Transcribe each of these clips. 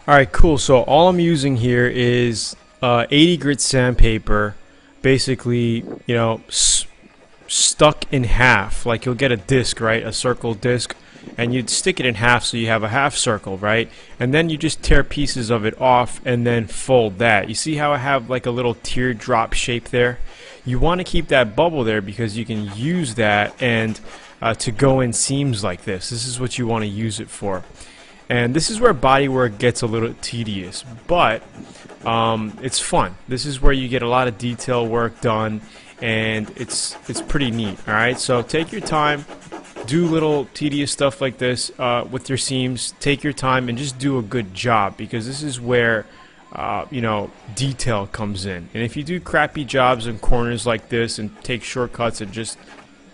Alright, cool. So all I'm using here is 80 grit sandpaper, basically, stuck in half. Like you'll get a disc, right? A circle disc, and you'd stick it in half so you have a half circle, right? And then you just tear pieces of it off and then fold that. You see how I have like a little teardrop shape there? You want to keep that bubble there because you can use that and to go in seams like this. This is what you want to use it for. And this is where bodywork gets a little tedious, but it's fun. This is where you get a lot of detail work done, and it's pretty neat. All right, so take your time, do little tedious stuff like this with your seams. Take your time and just do a good job, because this is where detail comes in. And if you do crappy jobs in corners like this and take shortcuts and just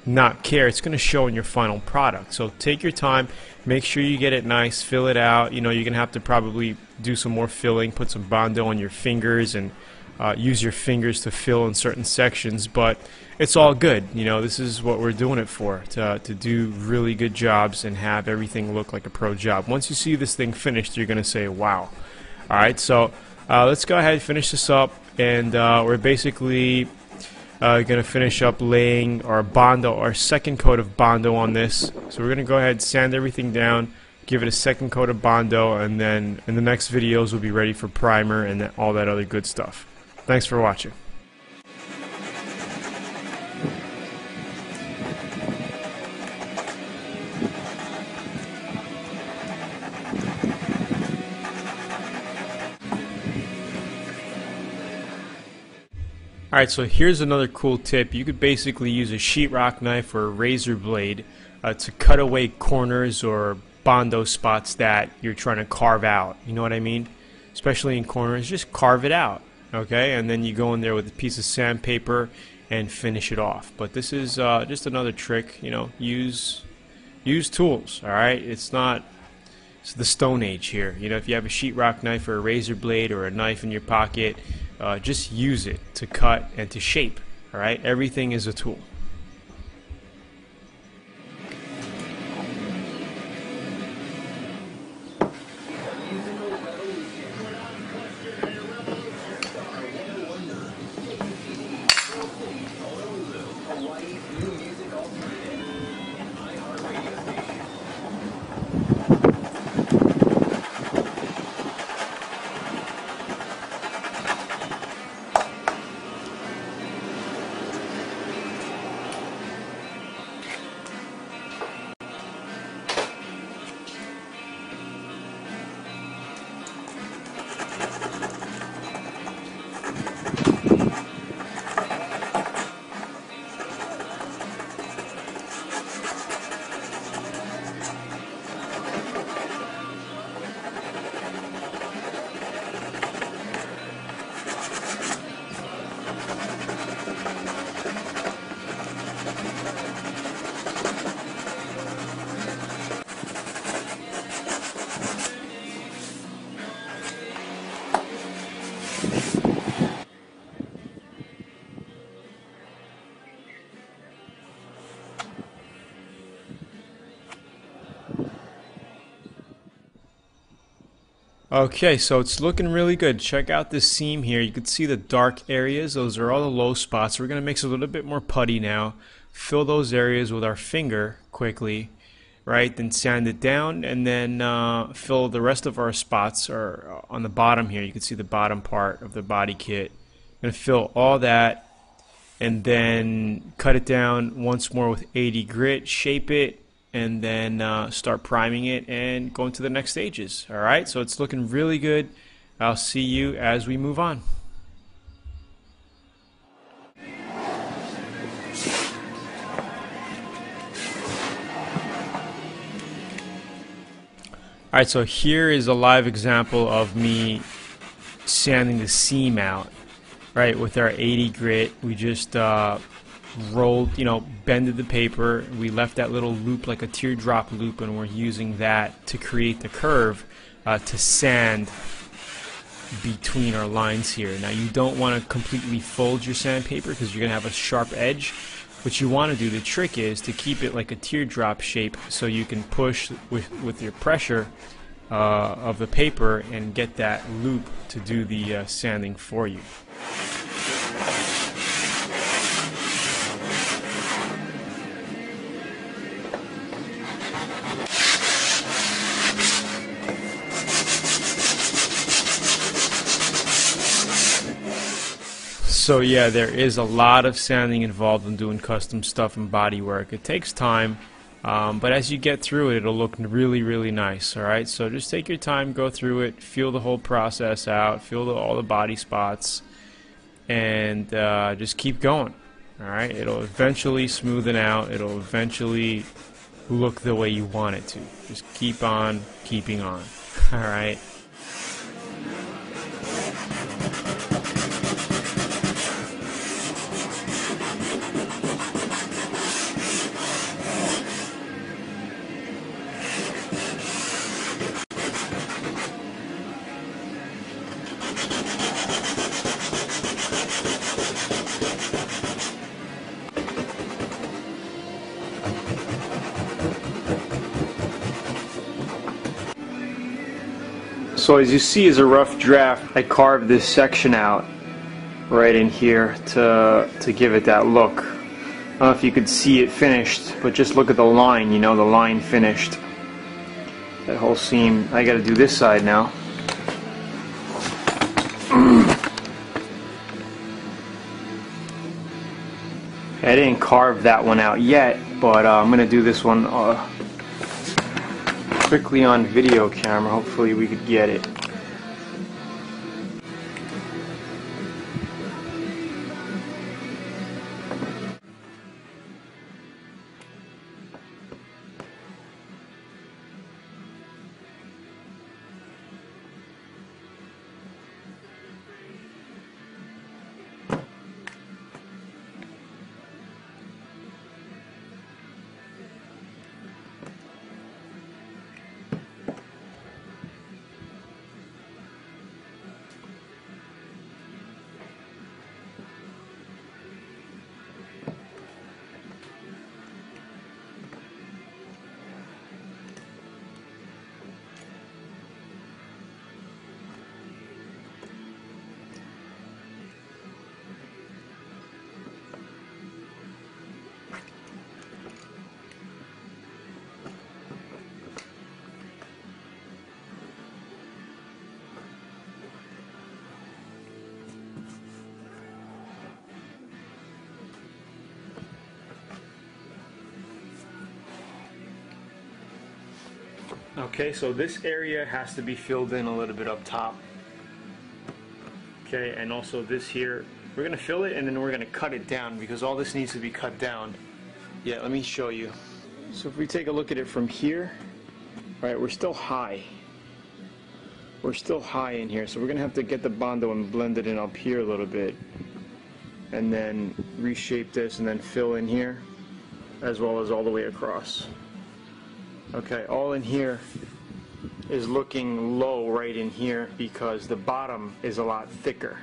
not care, it's going to show in your final product. So take your time, make sure you get it nice, fill it out. You're going to have to probably do some more filling, put some Bondo on your fingers, and use your fingers to fill in certain sections, but it's all good. This is what we're doing it for, to do really good jobs and have everything look like a pro job. Once you see this thing finished, you're going to say, wow. Alright, so let's go ahead and finish this up, and we're basically going to finish up laying our Bondo, our second coat of Bondo on this. So we're going to go ahead and sand everything down, give it a second coat of Bondo, and then in the next videos we'll be ready for primer and all that other good stuff. Thanks for watching. Alright, so here's another cool tip. You could basically use a sheetrock knife or a razor blade to cut away corners or Bondo spots that you're trying to carve out. You know what I mean? Especially in corners, just carve it out, okay? And then you go in there with a piece of sandpaper and finish it off. But this is just another trick, use tools, alright? It's the Stone Age here. If you have a sheetrock knife or a razor blade or a knife in your pocket, just use it to cut and to shape. Alright, everything is a tool. Okay, so it's looking really good. Check out this seam here. You can see the dark areas. Those are all the low spots. We're going to mix a little bit more putty now. Fill those areas with our finger quickly, right? Then sand it down, and then fill the rest of our spots or on the bottom here. You can see the bottom part of the body kit. I'm going to fill all that, and then cut it down once more with 80 grit, shape it, and then start priming it and going to the next stages. Alright, so it's looking really good. I'll see you as we move on. Alright, so here is a live example of me sanding the seam out. Right, with our 80 grit, we just rolled, bended the paper. We left that little loop like a teardrop loop, and we're using that to create the curve to sand between our lines here. Now you don't want to completely fold your sandpaper because you're going to have a sharp edge. What you want to do, the trick is to keep it like a teardrop shape so you can push with your pressure of the paper and get that loop to do the sanding for you. So yeah, there is a lot of sanding involved in doing custom stuff and body work. It takes time, but as you get through it, it'll look really, really nice. Alright, so just take your time, go through it, feel the whole process out, feel all the body spots, and just keep going. Alright, it'll eventually smoothen out, it'll eventually look the way you want it to. Just keep on keeping on. Alright. So as you see, as a rough draft, I carved this section out right in here to give it that look. I don't know if you could see it finished, but just look at the line, you know, the line finished. That whole seam. I gotta do this side now. I didn't carve that one out yet, but I'm gonna do this one quickly on video camera. Hopefully we could get it. Okay, so this area has to be filled in a little bit up top. Okay, and also this here, we're going to fill it and then we're going to cut it down because all this needs to be cut down. Yeah, let me show you. So if we take a look at it from here, right, we're still high. We're still high in here, so we're going to have to get the Bondo and blend it in up here a little bit. And then reshape this and then fill in here, as well as all the way across. Okay, all in here is looking low right in here because the bottom is a lot thicker.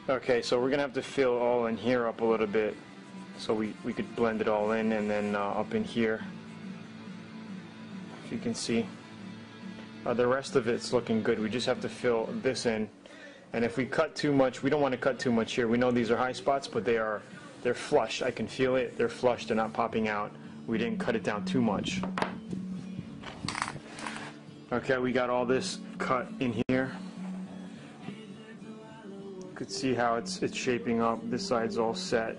Okay, so we're gonna have to fill all in here up a little bit so we could blend it all in, and then up in here, if you can see, the rest of it's looking good. We just have to fill this in, and if we cut too much, we don't want to cut too much here. We know these are high spots, but they're flush. I can feel it. They're flush. They're not popping out. We didn't cut it down too much. Okay, we got all this cut in here. You could see how it's shaping up. This side's all set.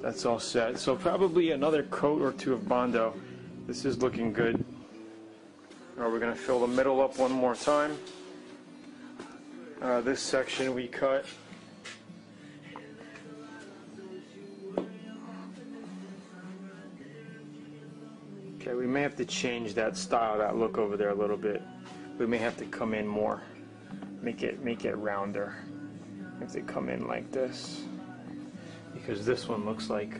That's all set. So probably another coat or two of Bondo. This is looking good. Now we're going to fill the middle up one more time. This section we cut. Okay, we may have to change that style, that look over there a little bit. We may have to come in more, make it rounder. Have to come in like this, because this one looks like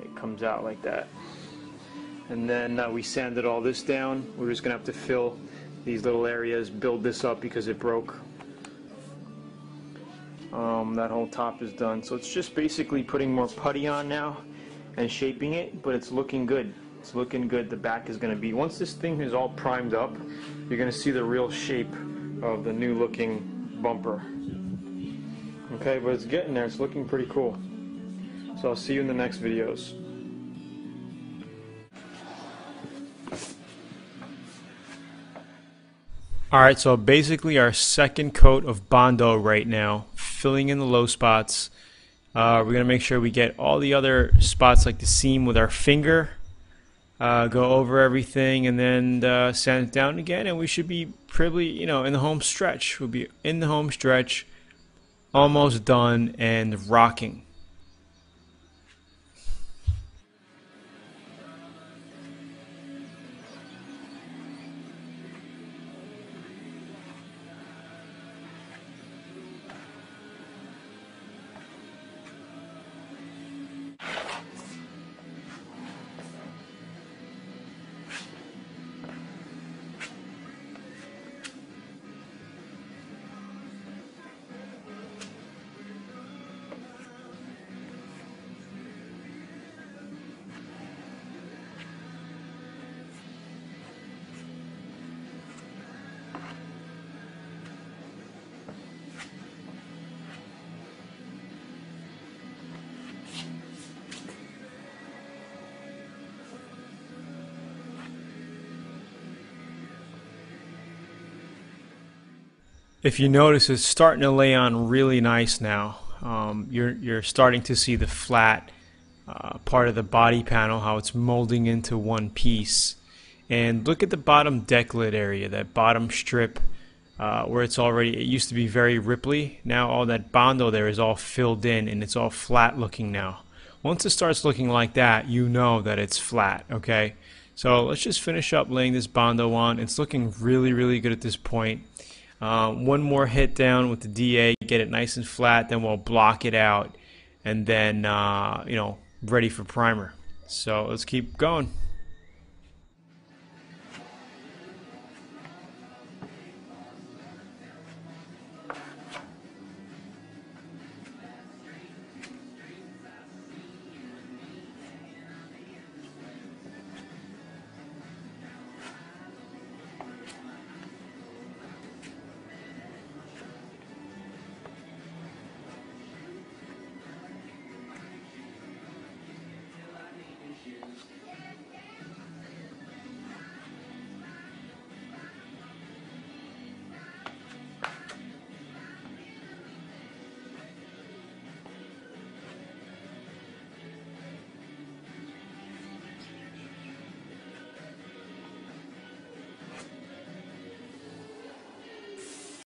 it comes out like that. And then we sanded all this down. We're just gonna have to fill these little areas, build this up because it broke. That whole top is done. So it's just basically putting more putty on now and shaping it, but it's looking good. It's looking good. The back is going to be, once this thing is all primed up, you're going to see the real shape of the new looking bumper. Okay, but it's getting there. It's looking pretty cool. So I'll see you in the next videos. Alright, so basically our second coat of Bondo right now, filling in the low spots. We're going to make sure we get all the other spots like the seam with our finger, go over everything, and then sand it down again, and we should be probably, in the home stretch. We'll be in the home stretch, almost done and rocking. If you notice, it's starting to lay on really nice now. You're starting to see the flat part of the body panel, how it's molding into one piece. And look at the bottom deck lid area, that bottom strip where it's already, it used to be very ripply. Now all that Bondo there is all filled in and it's all flat looking now. Once it starts looking like that, you know that it's flat, okay? So let's just finish up laying this Bondo on. It's looking really, really good at this point. One more hit down with the DA, get it nice and flat, then we'll block it out, and then ready for primer. So let's keep going.